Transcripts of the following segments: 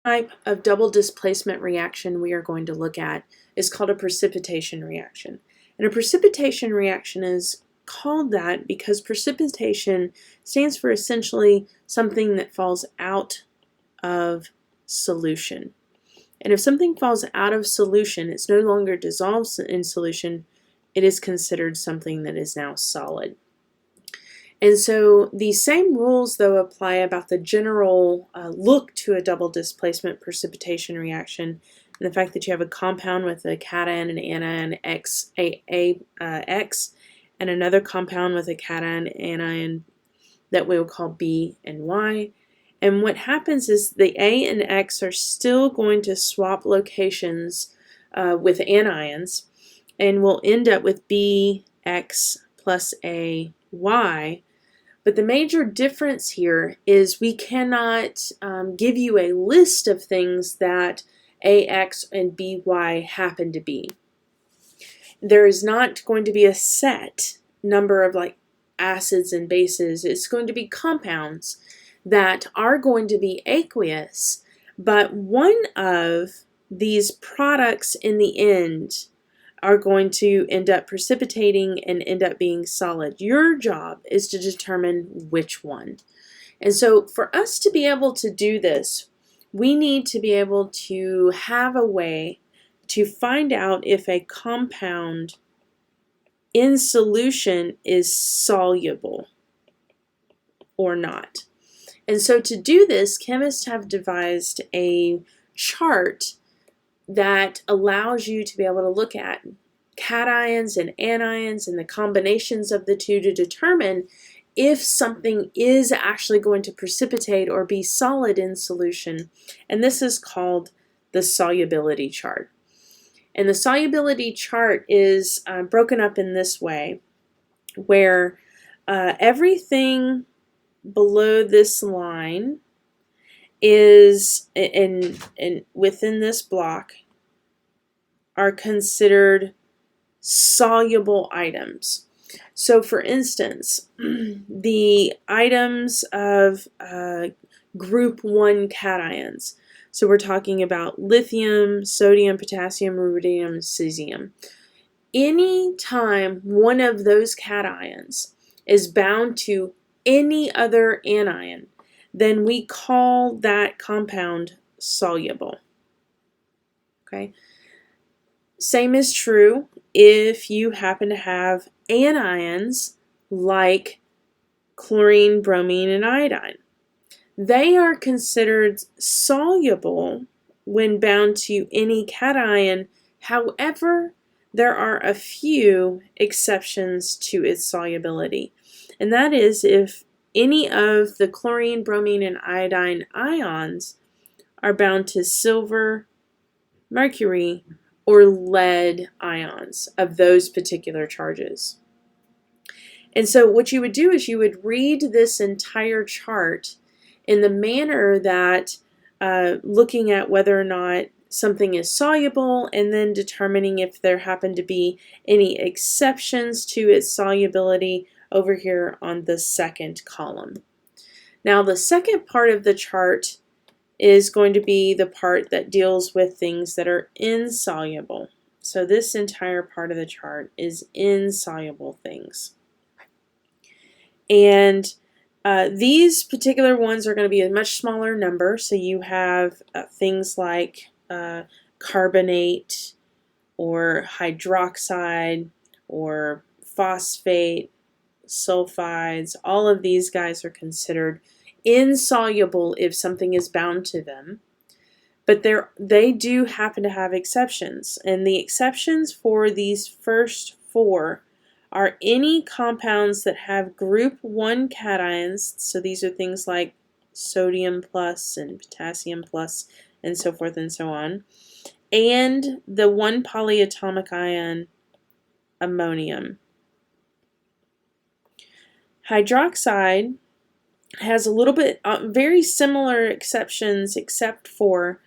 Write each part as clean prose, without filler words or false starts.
Type of double displacement reaction we are going to look at is called a precipitation reaction. And a precipitation reaction is called that because precipitation stands for essentially something that falls out of solution. And if something falls out of solution, it's no longer dissolved in solution, it is considered something that is now solid. And so these same rules, though, apply about the general look to a double displacement precipitation reaction, and the fact that you have a compound with a cation and anion X, and another compound with a cation anion that we will call B and Y. And what happens is the A and X are still going to swap locations with anions, and we'll end up with BX plus AY. But the major difference here is we cannot give you a list of things that AX and BY happen to be. There is not going to be a set number of like acids and bases. It's going to be compounds that are going to be aqueous, but one of these products in the end are going to end up precipitating and end up being solid. Your job is to determine which one. And so for us to be able to do this, we need to be able to have a way to find out if a compound in solution is soluble or not. And so to do this, chemists have devised a chart that allows you to be able to look at cations and anions and the combinations of the two to determine if something is actually going to precipitate or be solid in solution. And this is called the solubility chart. And the solubility chart is broken up in this way, where everything below this line is, and within this block, are considered soluble items. So for instance, the items of group 1 cations. So we're talking about lithium, sodium, potassium, rubidium, cesium. Any time one of those cations is bound to any other anion, then we call that compound soluble. Okay. Same is true if you happen to have anions like chlorine, bromine, and iodine. They are considered soluble when bound to any cation. However, there are a few exceptions to its solubility. And that is if any of the chlorine, bromine, and iodine ions are bound to silver, mercury, or lead ions of those particular charges. And so what you would do is you would read this entire chart in the manner that looking at whether or not something is soluble and then determining if there happen to be any exceptions to its solubility over here on the second column. Now the second part of the chart is going to be the part that deals with things that are insoluble. So this entire part of the chart is insoluble things. And these particular ones are going to be a much smaller number. So you have things like carbonate or hydroxide or phosphate, sulfides. All of these guys are considered insoluble if something is bound to them, but they do happen to have exceptions, and the exceptions for these first four are any compounds that have group 1 cations, so these are things like sodium plus and potassium plus and so forth and so on, and the 1 polyatomic ion ammonium. Hydroxide has a little bit very similar exceptions, except for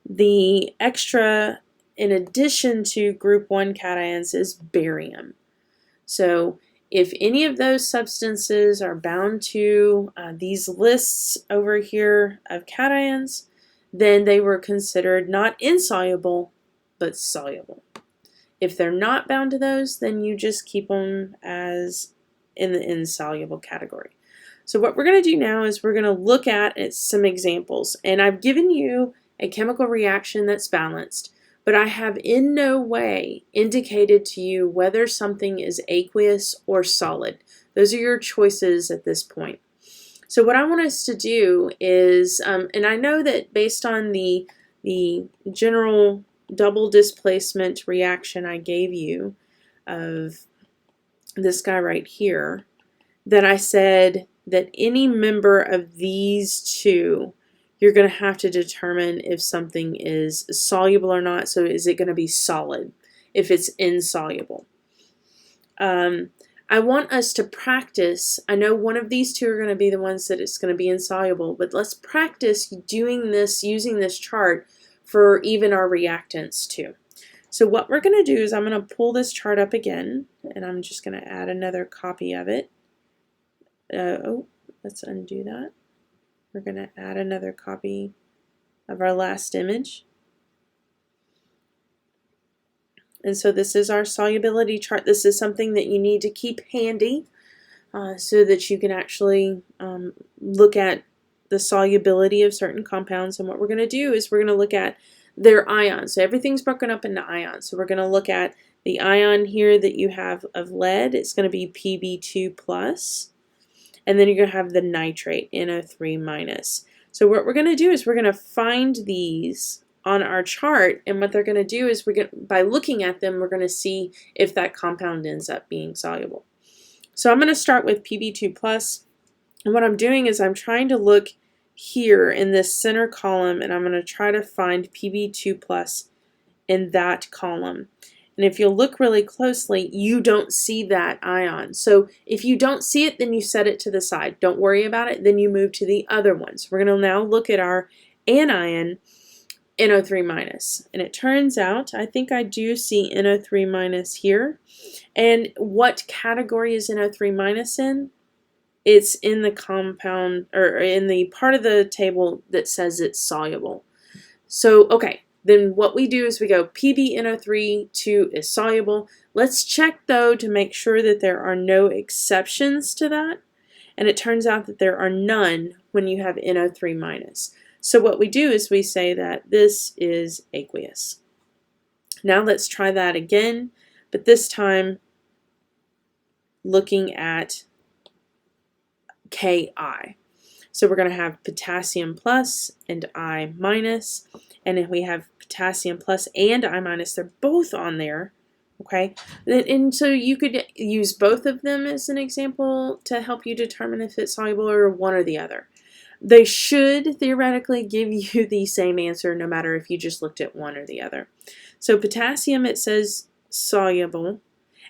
the extra in addition to group 1 cations is barium. So if any of those substances are bound to these lists over here of cations, then they were considered not insoluble, but soluble. If they're not bound to those, then you just keep them as in the insoluble category. So what we're going to do now is we're going to look at some examples. And I've given you a chemical reaction that's balanced, but I have in no way indicated to you whether something is aqueous or solid. Those are your choices at this point. So what I want us to do is, and I know that based on the general double displacement reaction I gave you of this guy right here, that I said that any member of these two, you're going to have to determine if something is soluble or not. So is it going to be solid if it's insoluble? I want us to practice. I know one of these two are going to be the ones that it's going to be insoluble, but let's practice doing this, using this chart for even our reactants too. So what we're going to do is I'm going to pull this chart up again, and I'm just going to add another copy of it. Let's undo that. We're going to add another copy of our last image. And so this is our solubility chart. This is something that you need to keep handy so that you can actually look at the solubility of certain compounds. And what we're going to do is we're going to look at their ions. So everything's broken up into ions. So we're going to look at the ion here that you have of lead. It's going to be Pb2+. And then you're going to have the nitrate, NO3-. So what we're going to do is we're going to find these on our chart, and what they're going to do is by looking at them, we're going to see if that compound ends up being soluble. So I'm going to start with Pb2+, and what I'm doing is I'm trying to look here in this center column, and I'm going to try to find Pb2+ in that column. And if you look really closely, you don't see that ion. So if you don't see it, then you set it to the side. Don't worry about it. Then you move to the other ones. We're going to now look at our anion, NO3-. And it turns out, I think I do see NO3- here. And what category is NO3- in? It's in the compound, or in the part of the table that says it's soluble. So, okay. Then what we do is we go PbNO3 is soluble. Let's check though to make sure that there are no exceptions to that. And it turns out that there are none when you have NO3-. So what we do is we say that this is aqueous. Now let's try that again, but this time looking at Ki. So we're going to have potassium plus and I minus. And if we have potassium plus and I minus, they're both on there, okay? And so you could use both of them as an example to help you determine if it's soluble or one or the other. They should theoretically give you the same answer no matter if you just looked at one or the other. So potassium, it says soluble,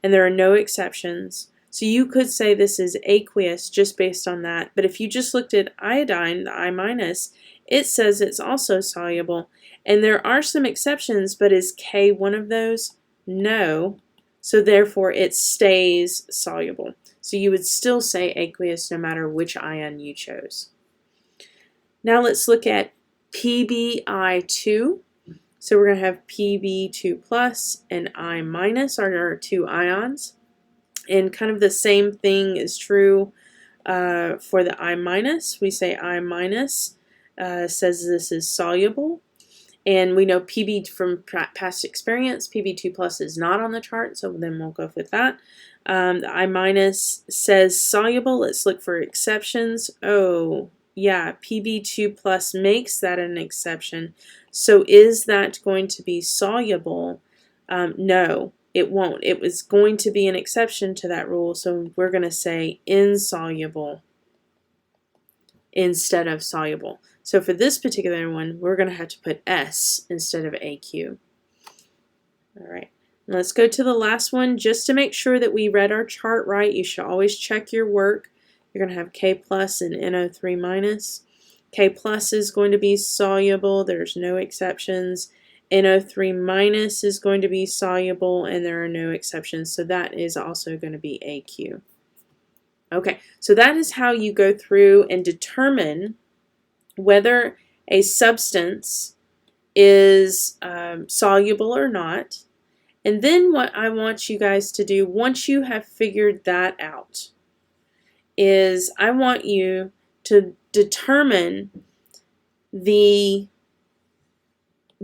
and there are no exceptions. So you could say this is aqueous just based on that. But if you just looked at iodine, the I-, it says it's also soluble. And there are some exceptions, but is K one of those? No. So therefore it stays soluble. So you would still say aqueous no matter which ion you chose. Now let's look at Pbi2. So we're going to have Pb2+ and I- are our two ions. And kind of the same thing is true for the I-. We say I- says this is soluble. And we know Pb from past experience, Pb2+ is not on the chart, so then we'll go with that. The I- says soluble. Let's look for exceptions. Oh, yeah, Pb2+ makes that an exception. So is that going to be soluble? No, it won't. It was going to be an exception to that rule, so we're going to say insoluble instead of soluble. So for this particular one, we're going to have to put S instead of AQ. All right, let's go to the last one. Just to make sure that we read our chart right, you should always check your work. You're going to have K+ and NO3-. K+ is going to be soluble. There's no exceptions. NO3- is going to be soluble, and there are no exceptions. So that is also going to be AQ. Okay, so that is how you go through and determine whether a substance is soluble or not. And then what I want you guys to do, once you have figured that out, is I want you to determine the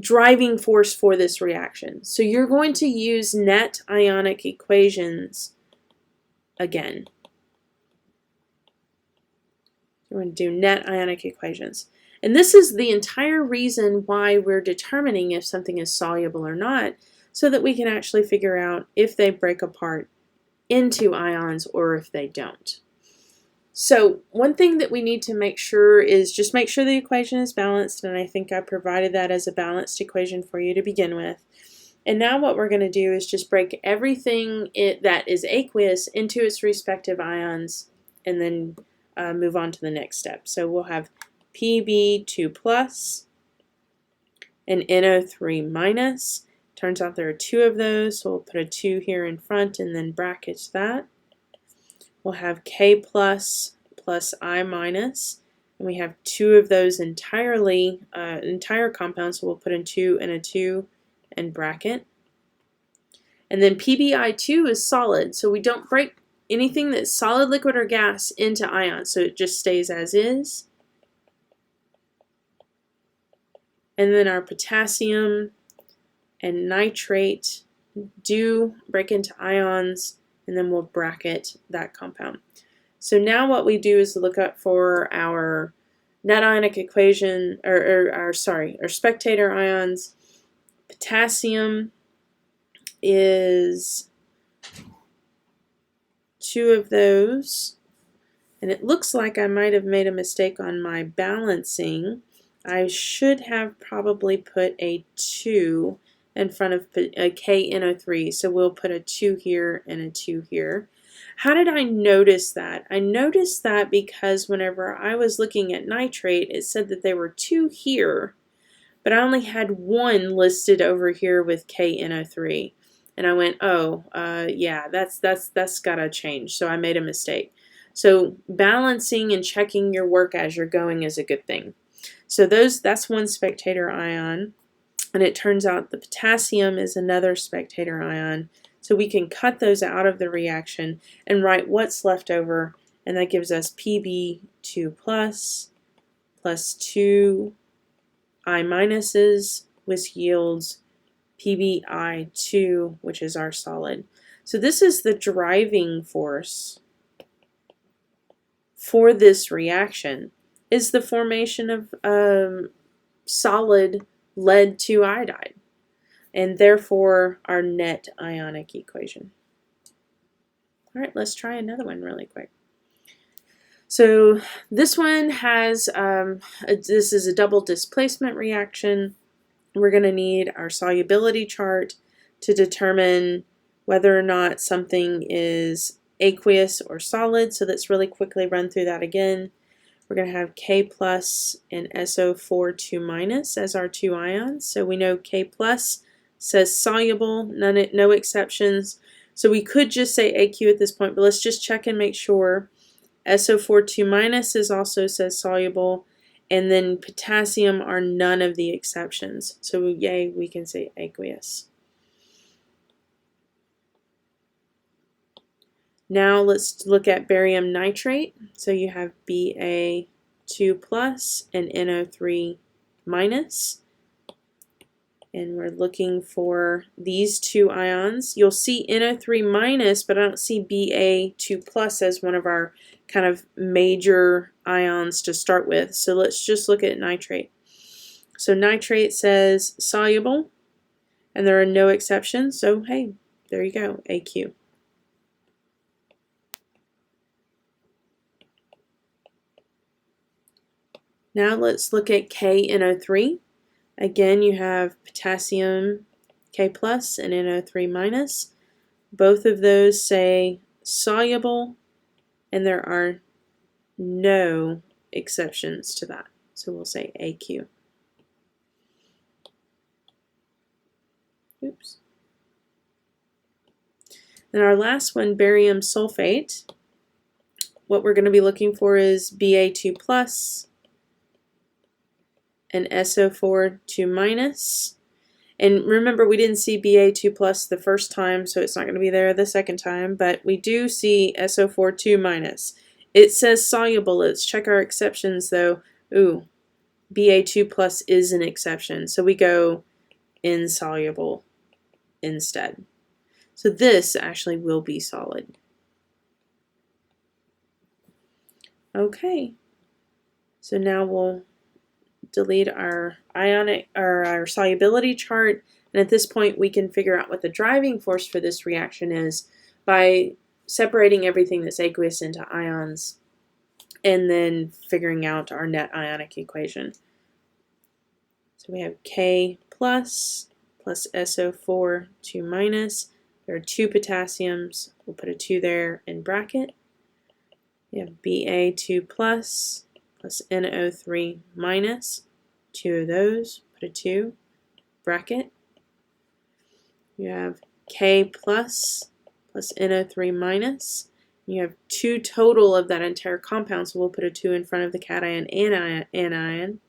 driving force for this reaction. So you're going to use net ionic equations again. We're going to do net ionic equations. And this is the entire reason why we're determining if something is soluble or not, so that we can actually figure out if they break apart into ions or if they don't. So one thing that we need to make sure is just make sure the equation is balanced, and I think I provided that as a balanced equation for you to begin with. And now what we're going to do is just break everything that is aqueous into its respective ions, and then move on to the next step. So we'll have Pb2 plus and NO3 minus. Turns out there are two of those, so we'll put a 2 here in front and then brackets that. We'll have K plus plus I minus, and we have two of those entire compounds, so we'll put in 2 and a 2 and bracket. And then PbI2 is solid, so we don't break anything that's solid, liquid, or gas into ions, so it just stays as is. And then our potassium and nitrate do break into ions, and then we'll bracket that compound. So now what we do is look up for our net ionic equation, our spectator ions. Potassium is 2 of those, and it looks like I might have made a mistake on my balancing. I should have probably put a 2 in front of a KNO3, so we'll put a 2 here and a 2 here. How did I notice that? I noticed that because whenever I was looking at nitrate, it said that there were 2 here, but I only had 1 listed over here with KNO3. And I went, oh, yeah, that's gotta change. So I made a mistake. So balancing and checking your work as you're going is a good thing. So that's one spectator ion. And it turns out the potassium is another spectator ion. So we can cut those out of the reaction and write what's left over, and that gives us Pb2 plus 2 I minuses, which yields PbI2, which is our solid. So this is the driving force for this reaction, is the formation of solid lead 2 iodide, and therefore our net ionic equation. All right, let's try another one really quick. So this one has, this is a double displacement reaction. We're going to need our solubility chart to determine whether or not something is aqueous or solid. So let's really quickly run through that again. We're going to have K plus and SO4 2 minus as our 2 ions. So we know K plus says soluble, no exceptions. So we could just say AQ at this point, but let's just check and make sure. SO4 2 minus also says soluble, and then potassium are none of the exceptions. So yay, we can say aqueous. Now let's look at barium nitrate. So you have Ba2 plus and NO3 minus. And we're looking for these 2 ions. You'll see NO3 minus, but I don't see Ba2 plus as one of our kind of major ions to start with. So let's just look at nitrate. So nitrate says soluble, and there are no exceptions. So hey, there you go, AQ. Now let's look at KNO3. Again, you have potassium K plus and NO3 minus. Both of those say soluble, and there are no exceptions to that. So we'll say AQ. Oops. Then our last one, barium sulfate. What we're going to be looking for is Ba2 plus and SO4 2 minus. And remember, we didn't see Ba2 plus the first time, so it's not going to be there the second time, but we do see SO4 2 minus. It says soluble. Let's check our exceptions though. Ooh, Ba2 plus is an exception, so we go insoluble instead. So this actually will be solid. Okay, so now we'll delete our ionic or our solubility chart, and at this point we can figure out what the driving force for this reaction is by separating everything that's aqueous into ions and then figuring out our net ionic equation. So we have K plus SO4 2 minus. There are 2 potassiums. We'll put a 2 there in bracket. We have Ba2 plus NO3 minus. 2 of those. Put a 2 bracket. You have K plus NO3 minus. You have 2 total of that entire compound, so we'll put a 2 in front of the cation and anion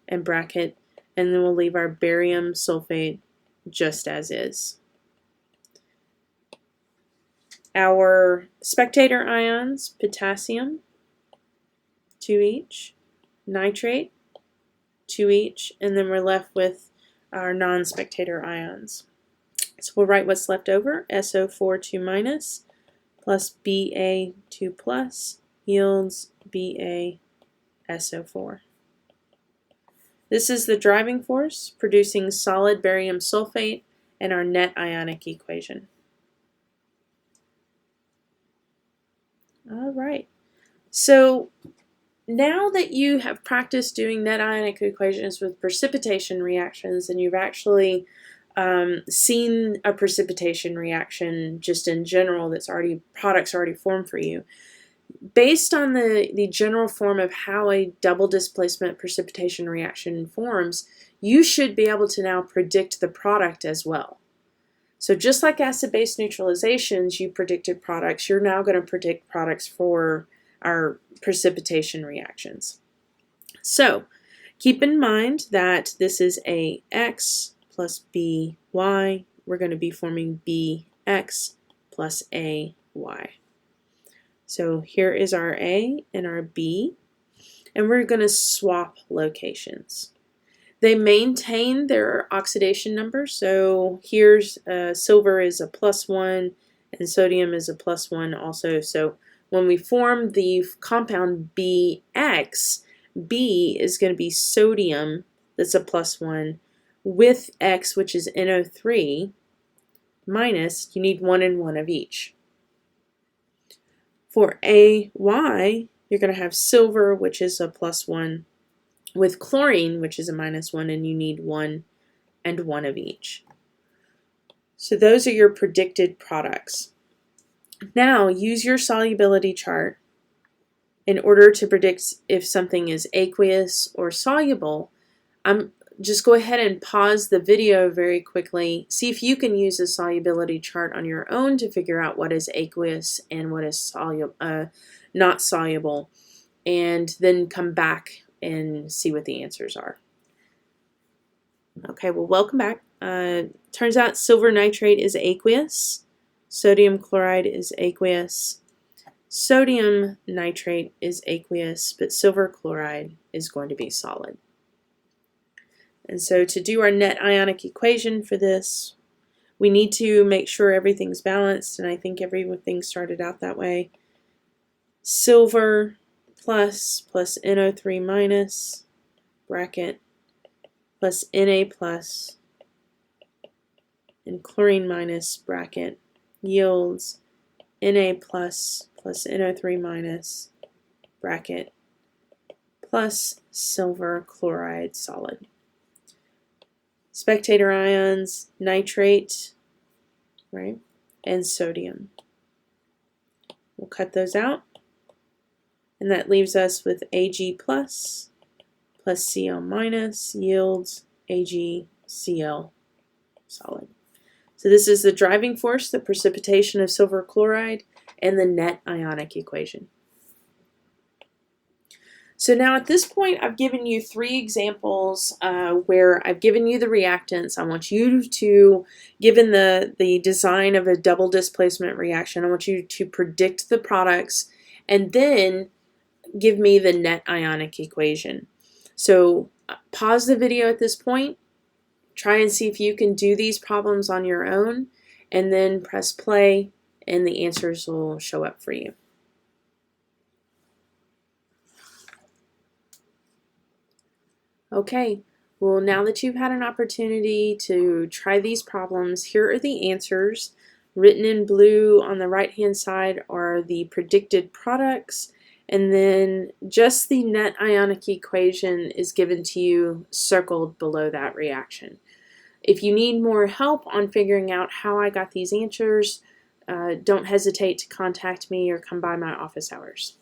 and bracket, and then we'll leave our barium sulfate just as is. Our spectator ions, potassium, 2 each, nitrate, 2 each, and then we're left with our non-spectator ions. So we'll write what's left over, SO4 2 minus plus Ba2 plus yields BaSO4. This is the driving force producing solid barium sulfate and our net ionic equation. All right, so now that you have practiced doing net ionic equations with precipitation reactions and you've actually seen a precipitation reaction just in general that's products already formed for you, based on the general form of how a double displacement precipitation reaction forms, you should be able to now predict the product as well. So just like acid-base neutralizations, you predicted products, you're now going to predict products for our precipitation reactions. So keep in mind that this is a X plus By. We're going to be forming Bx plus Ay. So here is our A and our B, and we're going to swap locations. They maintain their oxidation number, so here's silver is a +1 and sodium is a +1 also. So when we form the compound Bx, B is going to be sodium that's a +1 with X, which is NO3, minus, you need 1 and 1 of each. For Ay, you're going to have silver, which is a +1, with chlorine, which is a -1, and you need 1 and 1 of each. So those are your predicted products. Now use your solubility chart in order to predict if something is aqueous or soluble. Just go ahead and pause the video very quickly. See if you can use a solubility chart on your own to figure out what is aqueous and what is not soluble, and then come back and see what the answers are. Okay, well, welcome back. Turns out silver nitrate is aqueous, sodium chloride is aqueous, sodium nitrate is aqueous, but silver chloride is going to be solid. And so to do our net ionic equation for this, we need to make sure everything's balanced, and I think everything started out that way. Silver plus NO3 minus, bracket, plus Na plus, and chlorine minus, bracket, yields Na plus NO3 minus, bracket, plus silver chloride solid. Spectator ions, nitrate, right, and sodium. We'll cut those out, and that leaves us with Ag plus Cl minus yields AgCl solid. So this is the driving force, the precipitation of silver chloride, and the net ionic equation. So now at this point, I've given you 3 examples where I've given you the reactants. I want you to, given the design of a double displacement reaction, I want you to predict the products and then give me the net ionic equation. So pause the video at this point, try and see if you can do these problems on your own, and then press play and the answers will show up for you. Okay, well, now that you've had an opportunity to try these problems, here are the answers. Written in blue on the right-hand side are the predicted products, and then just the net ionic equation is given to you circled below that reaction. If you need more help on figuring out how I got these answers, don't hesitate to contact me or come by my office hours.